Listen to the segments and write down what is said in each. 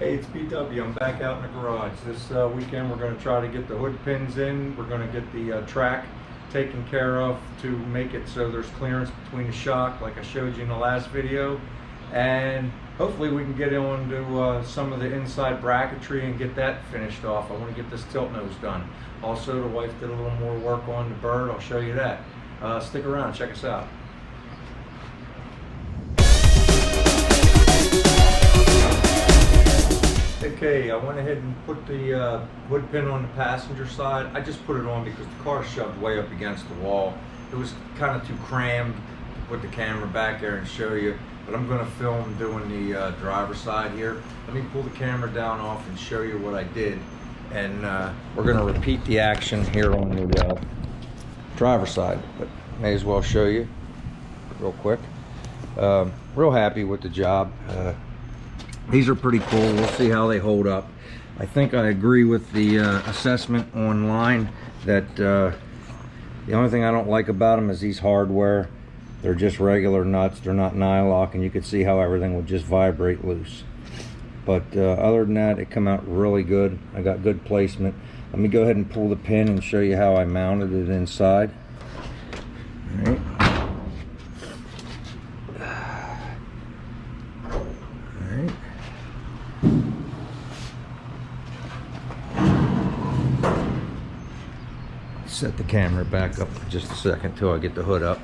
Hey, it's BW. I'm back out in the garage. This weekend we're going to try to get the hood pins in. We're going to get the track taken care of to make it so there's clearance between the shock like I showed you in the last video. And hopefully we can get onto some of the inside bracketry and get that finished off. I want to get this tilt nose done. Also, the wife did a little more work on the bird. I'll show you that. Stick around, check us out. Okay, I went ahead and put the hood pin on the passenger side. I just put it on because the car shoved way up against the wall. It was kind of too crammed to put the camera back there and show you, but I'm going to film doing the driver's side here. Let me pull the camera down off and show you what I did. And we're going to repeat the action here on the driver's side, but may as well show you real quick. Real happy with the job. These are pretty cool. We'll see how they hold up. I think I agree with the assessment online that the only thing I don't like about them is these hardware. They're just regular nuts. They're not nylock, and you can see how everything will just vibrate loose. But other than that, it come out really good. I got good placement. Let me go ahead and pull the pin and show you how I mounted it inside. All right. Set the camera back up for just a second till I get the hood up.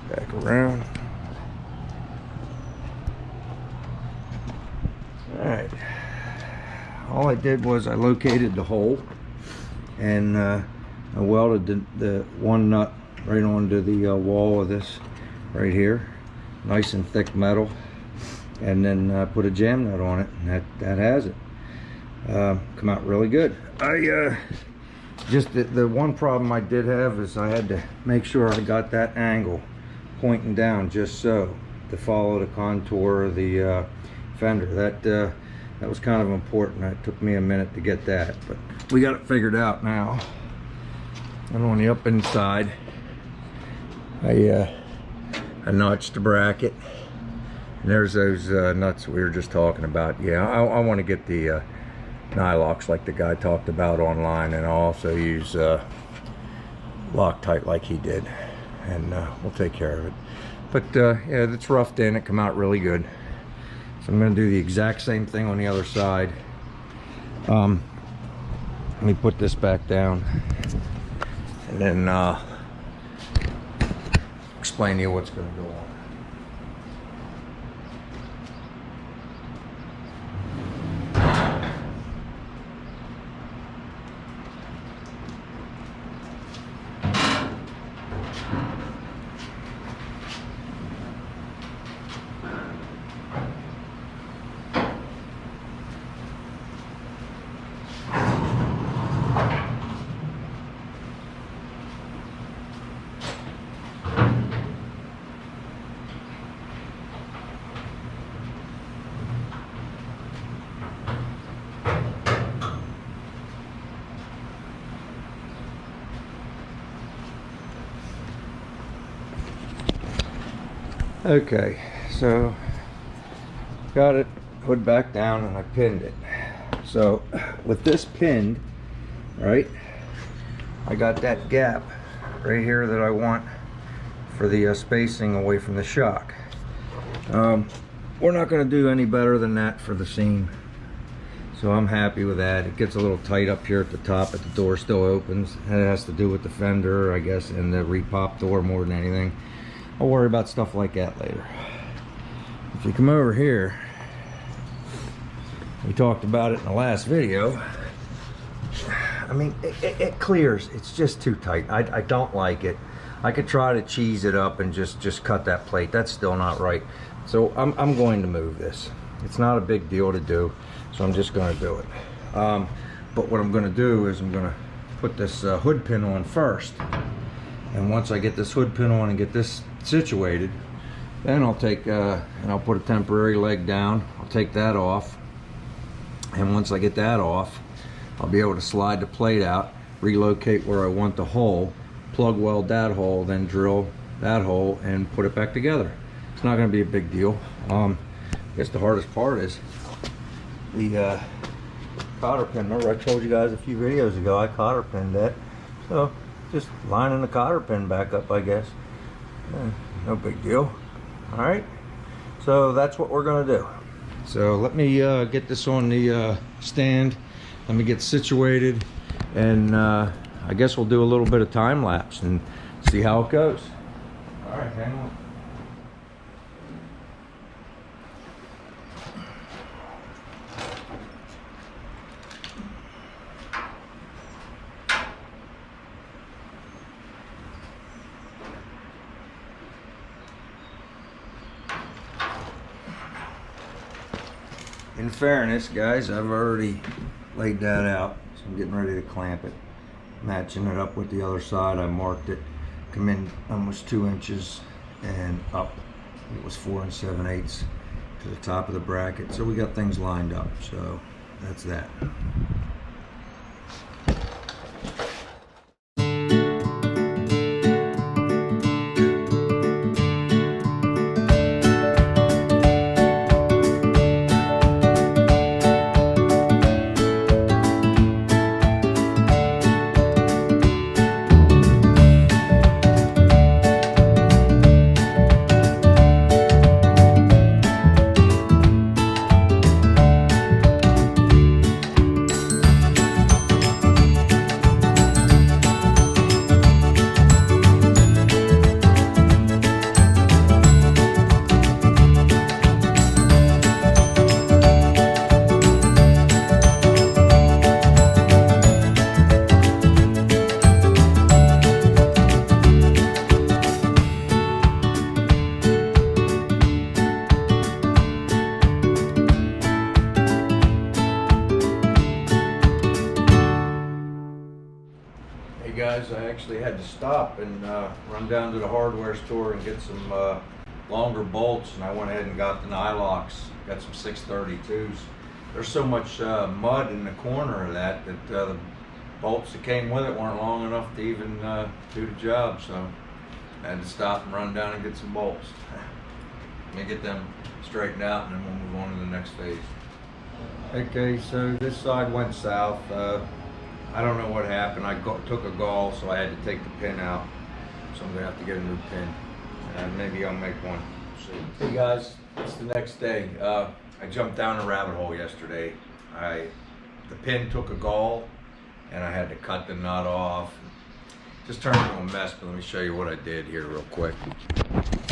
Back around. All right. All I did was I located the hole and I welded the one nut right onto the wall of this right here, nice and thick metal, and then put a jam nut on it, and that has it. Come out really good. I just the one problem I did have is I had to make sure I got that angle pointing down just so to follow the contour of the fender. That was kind of important. It took me a minute to get that, but we got it figured out now. And on the up inside, I notched the bracket. And there's those nuts we were just talking about. Yeah, I want to get the nylocks like the guy talked about online, and I'll also use Loctite like he did, and we'll take care of it. But yeah, it's roughed in. It come out really good. So I'm going to do the exact same thing on the other side. Let me put this back down. And then explain to you what's going to go on. Okay, so got it hood back down and I pinned it. So with this pinned, right, I got that gap right here that I want for the spacing away from the shock. We're not going to do any better than that for the seam, so I'm happy with that. It gets a little tight up here at the top, but the door still opens. That has to do with the fender, I guess, and the repop door more than anything. I'll worry about stuff like that later. If you come over here, we talked about it in the last video. I mean, it clears. It's just too tight. I don't like it. I could try to cheese it up and just cut that plate. That's still not right. So I'm going to move this. It's not a big deal to do, so I'm just going to do it. But what I'm going to do is I'm going to put this hood pin on first. And once I get this hood pin on and get this situated, then I'll take and I'll put a temporary leg down. I'll take that off, And once I get that off, I'll be able to slide the plate out, relocate where I want the hole, plug weld that hole, then drill that hole and put it back together. It's not going to be a big deal. I guess the hardest part is the cotter pin. Remember I told you guys a few videos ago I cotter pinned that. So just lining the cotter pin back up, I guess. No big deal. Alright, so that's what we're going to do. So let me get this on the stand. Let me get situated, and I guess we'll do a little bit of time lapse and see how it goes. Alright, hang on. In fairness, guys, I've already laid that out, so I'm getting ready to clamp it, matching it up with the other side. I marked it, come in almost 2 inches and up. It was 4 7/8 to the top of the bracket, so we got things lined up. So that's that. Guys, I actually had to stop and run down to the hardware store and get some longer bolts, and I went ahead and got the nylocks, got some 632s. There's so much mud in the corner of that the bolts that came with it weren't long enough to even do the job, so I had to stop and run down and get some bolts. Let me get them straightened out and then we'll move on to the next phase. Okay, so this side went south. I don't know what happened. I took a gall, so I had to take the pin out. So I'm gonna have to get a new pin. Maybe I'll make one. Hey guys, it's the next day. I jumped down a rabbit hole yesterday. The pin took a gall, and I had to cut the nut off. Just turned into a mess, but let me show you what I did here real quick.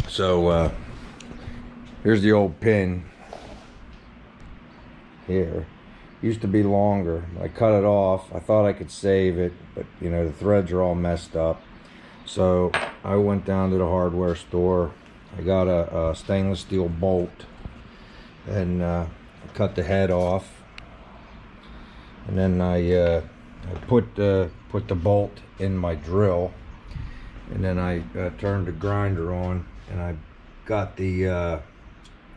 So here's the old pin here. Used to be longer. I cut it off. I thought I could save it, but you know, the threads are all messed up. So I went down to the hardware store. I got a stainless steel bolt, and I cut the head off, and then I put the bolt in my drill, and then I turned the grinder on, and I got the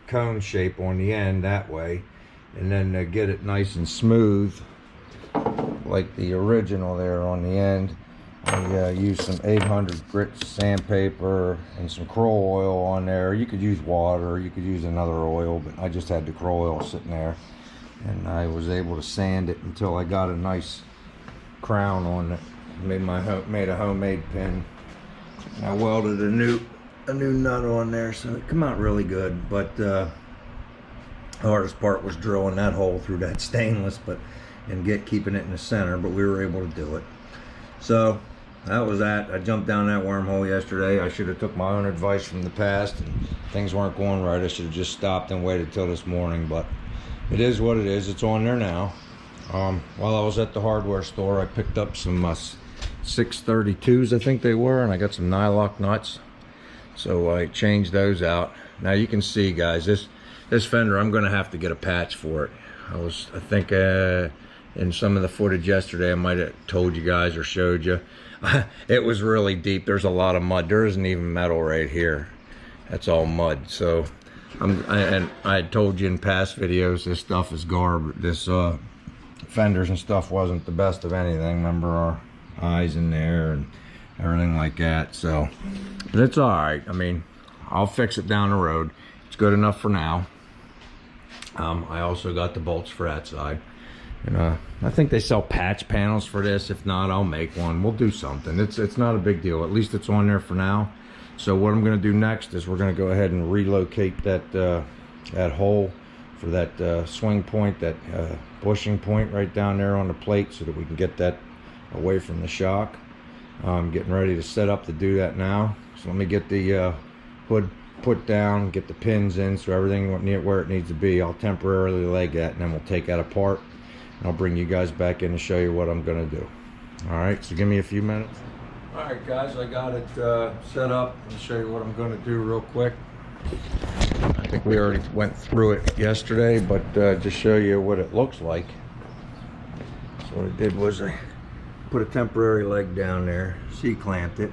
cone shape on the end that way. And then to get it nice and smooth, like the original there on the end, I used some 800 grit sandpaper and some Kroll oil on there. You could use water, you could use another oil, but I just had the Kroll oil sitting there. And I was able to sand it until I got a nice crown on it. Made a homemade pin. And I welded a new nut on there, so it came out really good. But the hardest part was drilling that hole through that stainless, and keeping it in the center, but we were able to do it. So that was that. I jumped down that wormhole yesterday. I should have took my own advice from the past, and things weren't going right. I should have just stopped and waited till this morning, but it is what it is. It's on there now. While I was at the hardware store, I picked up some 632s, I think they were, and I got some nylock nuts. So I changed those out. Now you can see, guys, this fender, I'm gonna have to get a patch for it. I think in some of the footage yesterday, I might have told you guys or showed you. It was really deep. There's a lot of mud. There isn't even metal right here. That's all mud. So And I had told you in past videos, this stuff is garbage. This fenders and stuff wasn't the best of anything. Remember our eyes in there and everything like that. So, but it's all right. I mean, I'll fix it down the road. It's good enough for now. I also got the bolts for that side. And I think they sell patch panels for this. If not, I'll make one. We'll do something. It's not a big deal. At least it's on there for now. So what I'm going to do next is we're going to go ahead and relocate that that hole for that swing point, that bushing point right down there on the plate, so that we can get that away from the shock. I'm getting ready to set up to do that now. So let me get the hood put down, get the pins in so everything where it needs to be. I'll temporarily leg that, and then we'll take that apart. And I'll bring you guys back in to show you what I'm going to do. All right, so give me a few minutes. All right, guys, I got it set up. I'll show you what I'm going to do real quick. I think we already went through it yesterday, but just show you what it looks like. So what I did was I put a temporary leg down there, C-clamped it,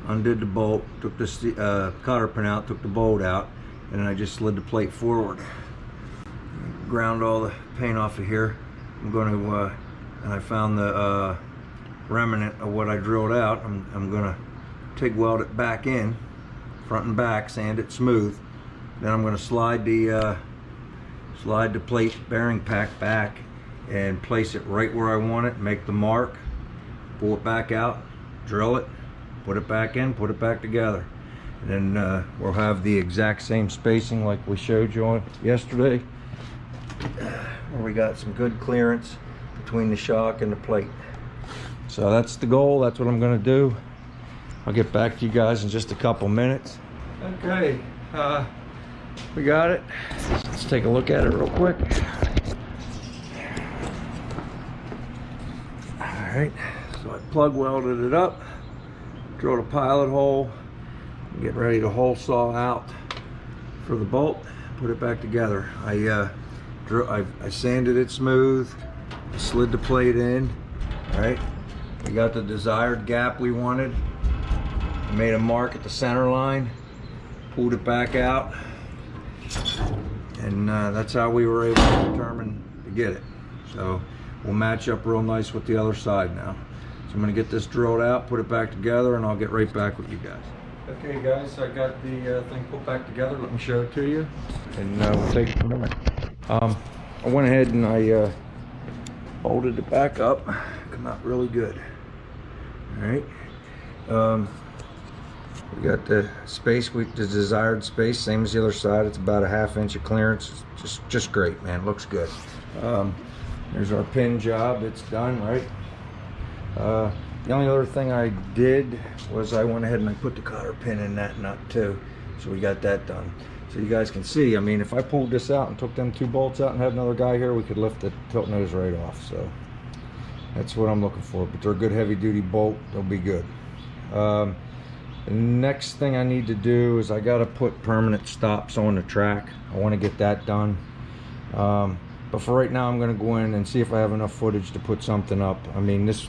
undid the bolt, took the cotter pin out, took the bolt out, and then I just slid the plate forward. Ground all the paint off of here. I'm going to, and I found the remnant of what I drilled out. I'm going to TIG weld it back in, front and back, sand it smooth. Then I'm going to slide the plate bearing pack back and place it right where I want it, make the mark, pull it back out, drill it, put it back in, put it back together. And then we'll have the exact same spacing like we showed you on yesterday, where we got some good clearance between the shock and the plate. So that's the goal. That's what I'm going to do. I'll get back to you guys in just a couple minutes. Okay, we got it. Let's take a look at it real quick. All right, so I plug welded it up, drilled a pilot hole, get ready to hole saw out for the bolt, put it back together. I sanded it smooth, slid the plate in. All right, we got the desired gap we wanted. I made a mark at the center line, pulled it back out, and that's how we were able to determine to get it. So we'll match up real nice with the other side now. So I'm going to get this drilled out, put it back together, and I'll get right back with you guys. Okay guys, I got the thing put back together. Let me show it to you, and we'll take it from there. I went ahead and I bolted it back up. Come out really good. All right. We got the space, the desired space, same as the other side. It's about a 1/2 inch of clearance. Just great, man. Looks good. There's our pin job. It's done, right? The only other thing I did was I went ahead and I put the cotter pin in that nut too. So we got that done. So you guys can see, I mean, if I pulled this out and took them 2 bolts out and had another guy here, we could lift the tilt nose right off. So that's what I'm looking for. But they're a good heavy duty bolt. They'll be good. The next thing I need to do is I got to put permanent stops on the track. I want to get that done. But for right now, I'm going to go in and see if I have enough footage to put something up. I mean, this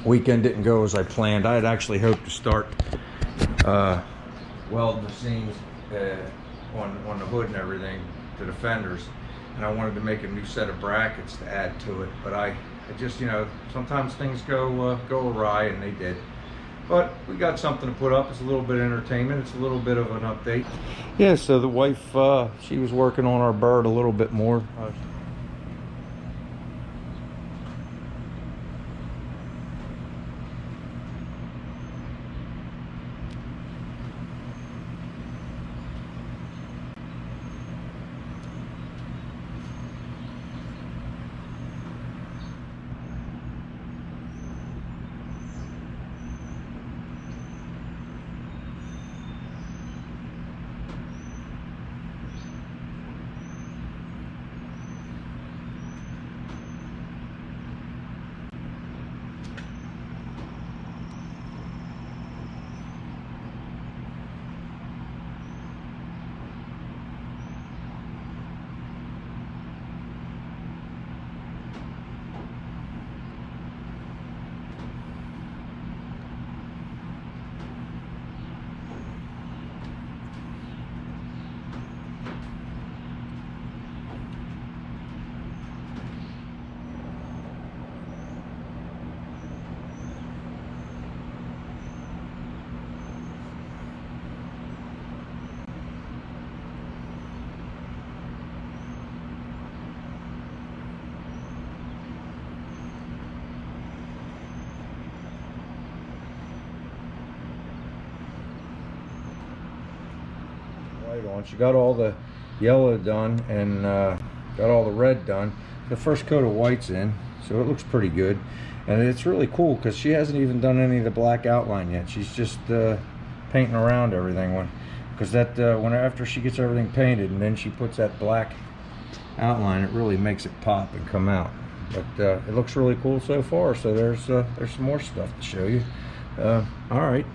weekend didn't go as I planned. I had actually hoped to start welding the seams on the hood and everything to the fenders, and I wanted to make a new set of brackets to add to it. But I just, you know, sometimes things go awry, and they did. But we got something to put up. It's a little bit of entertainment. It's a little bit of an update. Yeah, so the wife, she was working on our bird a little bit more. light on. She got all the yellow done and got all the red done. The first coat of white's in, so it looks pretty good. And it's really cool because she hasn't even done any of the black outline yet. She's just painting around everything. Because after she gets everything painted and then she puts that black outline, it really makes it pop and come out. But it looks really cool so far. So there's some more stuff to show you. All right.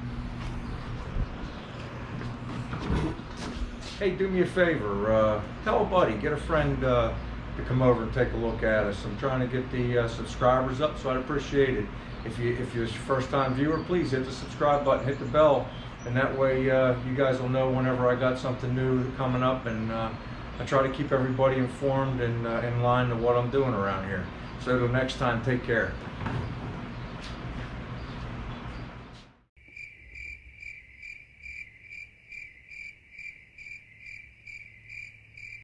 Hey, do me a favor. Tell a buddy, get a friend to come over and take a look at us. I'm trying to get the subscribers up, so I'd appreciate it. If you're a first-time viewer, please hit the subscribe button, hit the bell, and that way you guys will know whenever I got something new coming up. And I try to keep everybody informed and in line to what I'm doing around here. So till next time, take care.